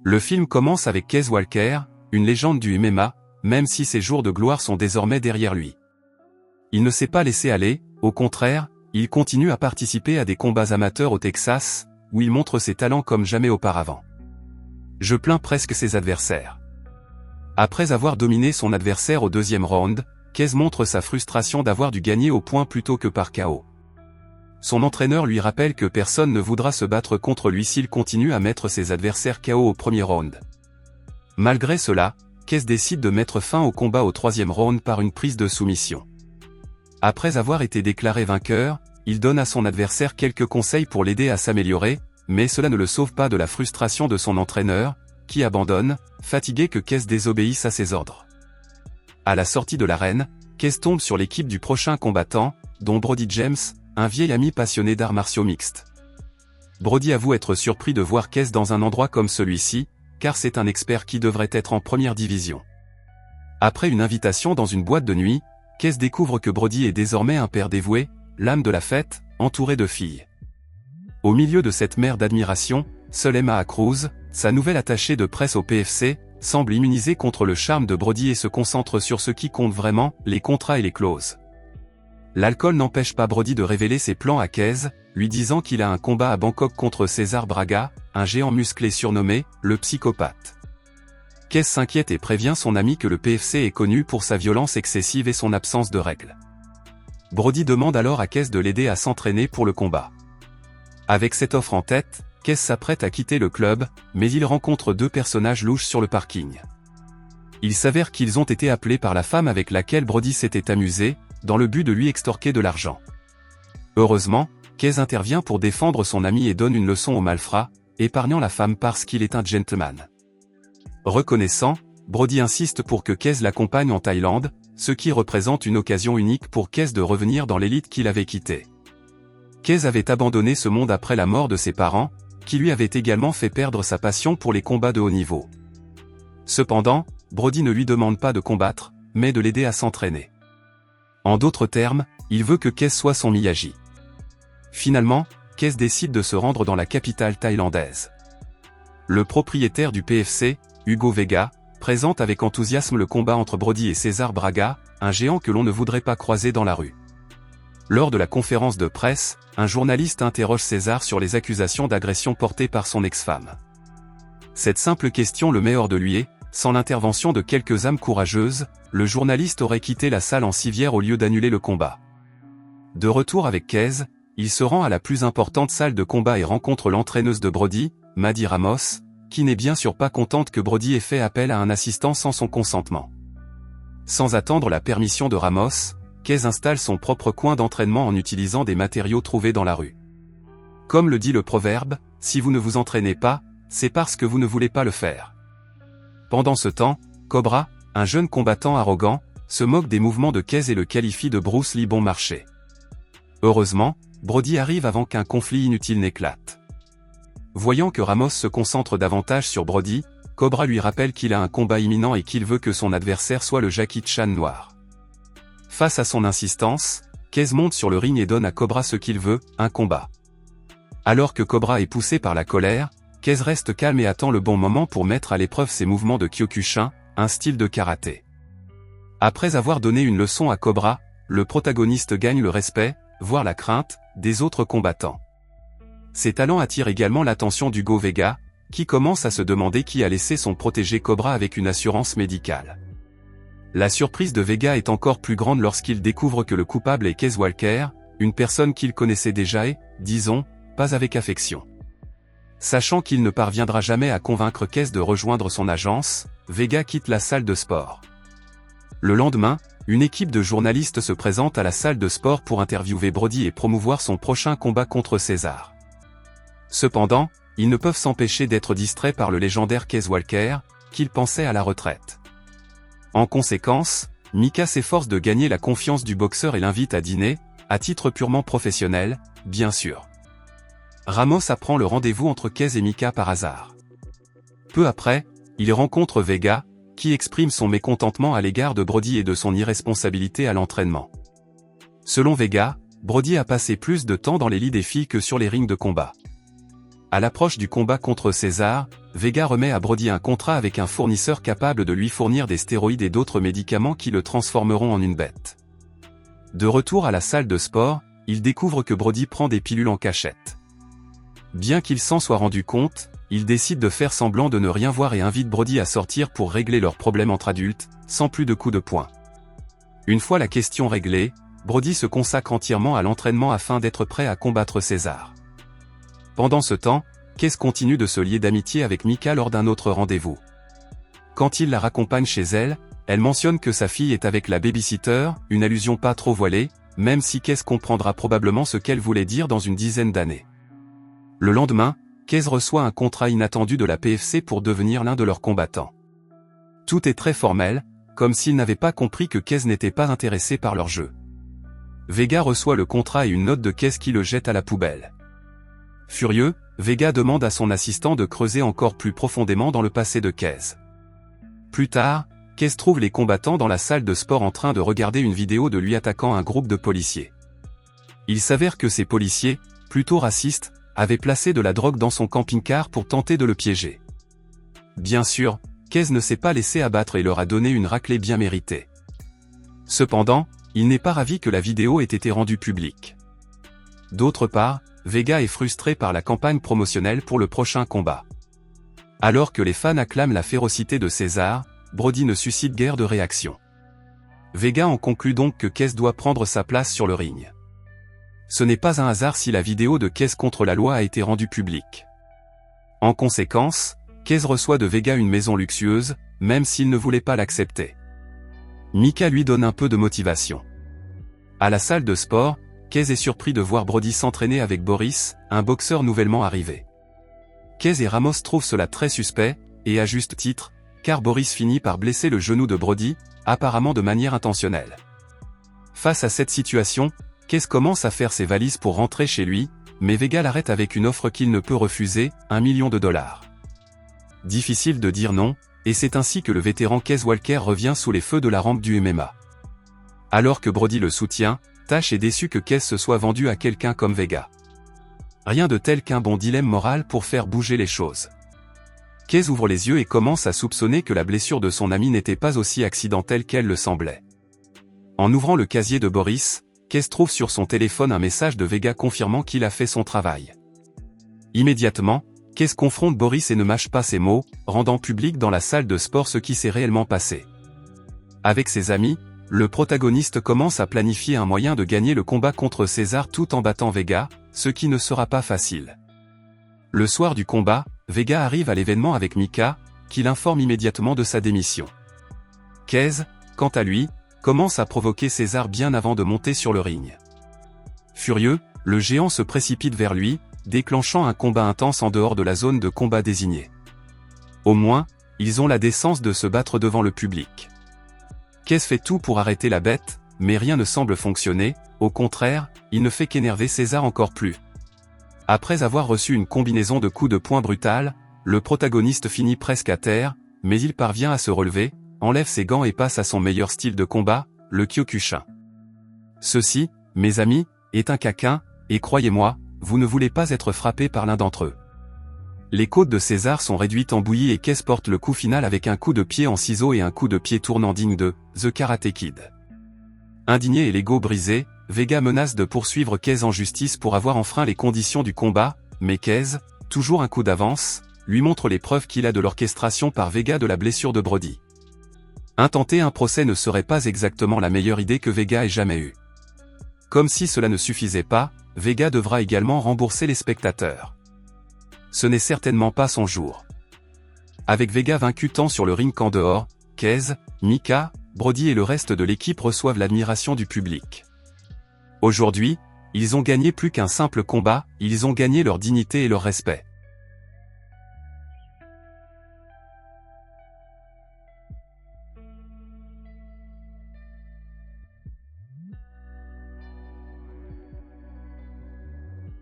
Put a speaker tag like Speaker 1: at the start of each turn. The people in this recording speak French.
Speaker 1: Le film commence avec Keith Walker, une légende du MMA, même si ses jours de gloire sont désormais derrière lui. Il ne s'est pas laissé aller, au contraire, il continue à participer à des combats amateurs au Texas, où il montre ses talents comme jamais auparavant. Je plains presque ses adversaires. Après avoir dominé son adversaire au deuxième round, Keith montre sa frustration d'avoir dû gagner au point plutôt que par KO. Son entraîneur lui rappelle que personne ne voudra se battre contre lui s'il continue à mettre ses adversaires KO au premier round. Malgré cela, Keith décide de mettre fin au combat au troisième round par une prise de soumission. Après avoir été déclaré vainqueur, il donne à son adversaire quelques conseils pour l'aider à s'améliorer, mais cela ne le sauve pas de la frustration de son entraîneur, qui abandonne, fatigué que Keith désobéisse à ses ordres. À la sortie de l'arène, Keith tombe sur l'équipe du prochain combattant, dont Brody James, un vieil ami passionné d'arts martiaux mixtes. Brody avoue être surpris de voir Keith dans un endroit comme celui-ci, car c'est un expert qui devrait être en première division. Après une invitation dans une boîte de nuit, Keith découvre que Brody est désormais un père dévoué, l'âme de la fête, entouré de filles. Au milieu de cette mer d'admiration, seule Emma Cruz, sa nouvelle attachée de presse au PFC, semble immunisée contre le charme de Brody et se concentre sur ce qui compte vraiment, les contrats et les clauses. L'alcool n'empêche pas Brody de révéler ses plans à Keith, lui disant qu'il a un combat à Bangkok contre César Braga, un géant musclé surnommé « le psychopathe ». Keith s'inquiète et prévient son ami que le PFC est connu pour sa violence excessive et son absence de règles. Brody demande alors à Keith de l'aider à s'entraîner pour le combat. Avec cette offre en tête, Keith s'apprête à quitter le club, mais il rencontre deux personnages louches sur le parking. Il s'avère qu'ils ont été appelés par la femme avec laquelle Brody s'était amusé, dans le but de lui extorquer de l'argent. Heureusement, Keith intervient pour défendre son ami et donne une leçon aux malfrats, épargnant la femme parce qu'il est un gentleman. Reconnaissant, Brody insiste pour que Keith l'accompagne en Thaïlande, ce qui représente une occasion unique pour Keith de revenir dans l'élite qu'il avait quittée. Keith avait abandonné ce monde après la mort de ses parents, qui lui avaient également fait perdre sa passion pour les combats de haut niveau. Cependant, Brody ne lui demande pas de combattre, mais de l'aider à s'entraîner. En d'autres termes, il veut que Keith soit son Miyagi. Finalement, Keith décide de se rendre dans la capitale thaïlandaise. Le propriétaire du PFC, Hugo Vega, présente avec enthousiasme le combat entre Brody et César Braga, un géant que l'on ne voudrait pas croiser dans la rue. Lors de la conférence de presse, un journaliste interroge César sur les accusations d'agression portées par son ex-femme. Cette simple question le met hors de lui et, sans l'intervention de quelques âmes courageuses, le journaliste aurait quitté la salle en civière au lieu d'annuler le combat. De retour avec Keith, il se rend à la plus importante salle de combat et rencontre l'entraîneuse de Brody, Maddie Ramos, qui n'est bien sûr pas contente que Brody ait fait appel à un assistant sans son consentement. Sans attendre la permission de Ramos, Keith installe son propre coin d'entraînement en utilisant des matériaux trouvés dans la rue. Comme le dit le proverbe, si vous ne vous entraînez pas, c'est parce que vous ne voulez pas le faire. Pendant ce temps, Cobra, un jeune combattant arrogant, se moque des mouvements de Keith et le qualifie de Bruce Lee bon marché. Heureusement, Brody arrive avant qu'un conflit inutile n'éclate. Voyant que Ramos se concentre davantage sur Brody, Cobra lui rappelle qu'il a un combat imminent et qu'il veut que son adversaire soit le Jackie Chan noir. Face à son insistance, Keith monte sur le ring et donne à Cobra ce qu'il veut, un combat. Alors que Cobra est poussé par la colère, Keith reste calme et attend le bon moment pour mettre à l'épreuve ses mouvements de Kyokushin, un style de karaté. Après avoir donné une leçon à Cobra, le protagoniste gagne le respect, voire la crainte, des autres combattants. Ses talents attirent également l'attention d'Hugo Vega, qui commence à se demander qui a laissé son protégé Cobra avec une assurance médicale. La surprise de Vega est encore plus grande lorsqu'il découvre que le coupable est Keith Walker, une personne qu'il connaissait déjà et, disons, pas avec affection. Sachant qu'il ne parviendra jamais à convaincre Keith de rejoindre son agence, Vega quitte la salle de sport. Le lendemain, une équipe de journalistes se présente à la salle de sport pour interviewer Brody et promouvoir son prochain combat contre César. Cependant, ils ne peuvent s'empêcher d'être distraits par le légendaire Keith Walker, qu'il pensait à la retraite. En conséquence, Mika s'efforce de gagner la confiance du boxeur et l'invite à dîner, à titre purement professionnel, bien sûr. Ramos apprend le rendez-vous entre Keith et Mika par hasard. Peu après, il rencontre Vega, qui exprime son mécontentement à l'égard de Brody et de son irresponsabilité à l'entraînement. Selon Vega, Brody a passé plus de temps dans les lits des filles que sur les rings de combat. à l'approche du combat contre César, Vega remet à Brody un contrat avec un fournisseur capable de lui fournir des stéroïdes et d'autres médicaments qui le transformeront en une bête. De retour à la salle de sport, il découvre que Brody prend des pilules en cachette. Bien qu'il s'en soit rendu compte, il décide de faire semblant de ne rien voir et invite Brody à sortir pour régler leurs problèmes entre adultes, sans plus de coups de poing. Une fois la question réglée, Brody se consacre entièrement à l'entraînement afin d'être prêt à combattre César. Pendant ce temps, Kez continue de se lier d'amitié avec Mika lors d'un autre rendez-vous. Quand il la raccompagne chez elle, elle mentionne que sa fille est avec la babysitter, une allusion pas trop voilée, même si Kez comprendra probablement ce qu'elle voulait dire dans une dizaine d'années. Le lendemain, Kez reçoit un contrat inattendu de la PFC pour devenir l'un de leurs combattants. Tout est très formel, comme s'ils n'avaient pas compris que Kez n'était pas intéressé par leur jeu. Vega reçoit le contrat et une note de Kez qui le jette à la poubelle. Furieux, Vega demande à son assistant de creuser encore plus profondément dans le passé de Kez. Plus tard, Kez trouve les combattants dans la salle de sport en train de regarder une vidéo de lui attaquant un groupe de policiers. Il s'avère que ces policiers, plutôt racistes, avaient placé de la drogue dans son camping-car pour tenter de le piéger. Bien sûr, Kez ne s'est pas laissé abattre et leur a donné une raclée bien méritée. Cependant, il n'est pas ravi que la vidéo ait été rendue publique. D'autre part, Vega est frustré par la campagne promotionnelle pour le prochain combat. Alors que les fans acclament la férocité de César, Brody ne suscite guère de réaction. Vega en conclut donc que Kez doit prendre sa place sur le ring. Ce n'est pas un hasard si la vidéo de Kez contre la loi a été rendue publique. En conséquence, Kez reçoit de Vega une maison luxueuse, même s'il ne voulait pas l'accepter. Mika lui donne un peu de motivation. À la salle de sport, Kez est surpris de voir Brody s'entraîner avec Boris, un boxeur nouvellement arrivé. Kez et Ramos trouvent cela très suspect, et à juste titre, car Boris finit par blesser le genou de Brody, apparemment de manière intentionnelle. Face à cette situation, Kez commence à faire ses valises pour rentrer chez lui, mais Vega l'arrête avec une offre qu'il ne peut refuser, $1 million. Difficile de dire non, et c'est ainsi que le vétéran Kez Walker revient sous les feux de la rampe du MMA. Alors que Brody le soutient, Tash est déçu que Kez se soit vendu à quelqu'un comme Vega. Rien de tel qu'un bon dilemme moral pour faire bouger les choses. Kez ouvre les yeux et commence à soupçonner que la blessure de son ami n'était pas aussi accidentelle qu'elle le semblait. En ouvrant le casier de Boris, Kez trouve sur son téléphone un message de Vega confirmant qu'il a fait son travail. Immédiatement, Kez confronte Boris et ne mâche pas ses mots, rendant public dans la salle de sport ce qui s'est réellement passé. Avec ses amis, le protagoniste commence à planifier un moyen de gagner le combat contre César tout en battant Vega, ce qui ne sera pas facile. Le soir du combat, Vega arrive à l'événement avec Mika, qui l'informe immédiatement de sa démission. Kez, quant à lui, commence à provoquer César bien avant de monter sur le ring. Furieux, le géant se précipite vers lui, déclenchant un combat intense en dehors de la zone de combat désignée. Au moins, ils ont la décence de se battre devant le public. Kez fait tout pour arrêter la bête, mais rien ne semble fonctionner, au contraire, il ne fait qu'énerver César encore plus. Après avoir reçu une combinaison de coups de poing brutale, le protagoniste finit presque à terre, mais il parvient à se relever, enlève ses gants et passe à son meilleur style de combat, le Kyokushin. Ceci, mes amis, est un kakin, et croyez-moi, vous ne voulez pas être frappé par l'un d'entre eux. Les côtes de César sont réduites en bouillie et Kez porte le coup final avec un coup de pied en ciseaux et un coup de pied tournant digne de The Karate Kid. Indigné et l'ego brisé, Vega menace de poursuivre Kez en justice pour avoir enfreint les conditions du combat, mais Kez, toujours un coup d'avance, lui montre les preuves qu'il a de l'orchestration par Vega de la blessure de Brody. Intenter un procès ne serait pas exactement la meilleure idée que Vega ait jamais eue. Comme si cela ne suffisait pas, Vega devra également rembourser les spectateurs. Ce n'est certainement pas son jour. Avec Vega vaincu tant sur le ring qu'en dehors, Kez, Mika, Brody et le reste de l'équipe reçoivent l'admiration du public. Aujourd'hui, ils ont gagné plus qu'un simple combat, ils ont gagné leur dignité et leur respect.